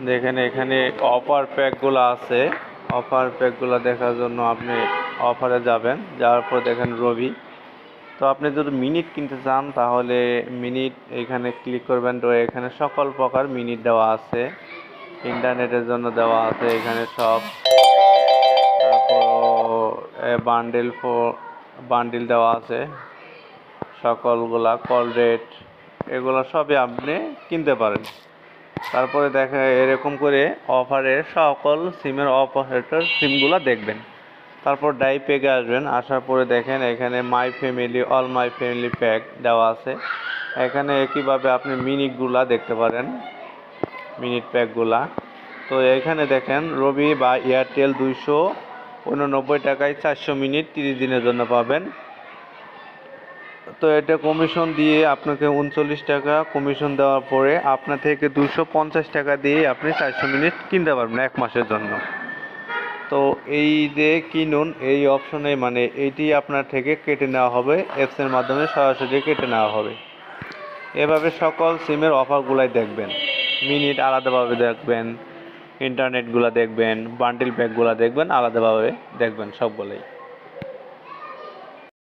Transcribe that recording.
দেখেন এখানে অফার প্যাকগুলো আছে। অফার প্যাকগুলো দেখার জন্য আপনি অফারে যাবেন, যাওয়ার পর দেখেন রবি। তো আপনি যদি মিনিট কিনতে চান তাহলে মিনিট এখানে ক্লিক করবেন। তো এখানে সকল প্রকার মিনিট দেওয়া আছে, ইন্টারনেটের জন্য দেওয়া আছে এখানে সব। তারপর বান্ডিল দেওয়া আছে, সকলগুলা কল রেট এগুলো সবই আপনি কিনতে পারেন। তারপরে দেখা এরকম করে অফারের সকল সিমের অপারেটর সিমগুলো দেখবেন। তারপর ডাই প্যাকে আসবেন, আসার পরে দেখেন এখানে my family all my family pack দেওয়া আছে। এখানে একইভাবে আপনি মিনিটগুলা দেখতে পারেন, মিনিট প্যাকগুলা। তো এখানে দেখেন রবি বা এয়ারটেল 289 টাকায় 400 মিনিট 30 দিনের জন্য পাবেন। তো এটা কমিশন দিয়ে আপনাকে 39 টাকা কমিশন দেওয়ার পরে আপনার থেকে 250 টাকা দিয়ে আপনি 400 মিনিট কিনতে পারবেন 1 মাসের জন্য। তো এই যে কিনুন এই অপশনে মানে এইটি আপনার থেকে কেটে নেওয়া হবে, অ্যাপসের মাধ্যমে সরাসরি কেটে নেওয়া হবে। এভাবে সকল সিমের অফারগুলাই দেখবেন, মিনিট আলাদাভাবে দেখবেন, ইন্টারনেটগুলো দেখবেন, বান্ডিল প্যাকগুলো দেখবেন, আলাদাভাবে দেখবেন সবগুলোই।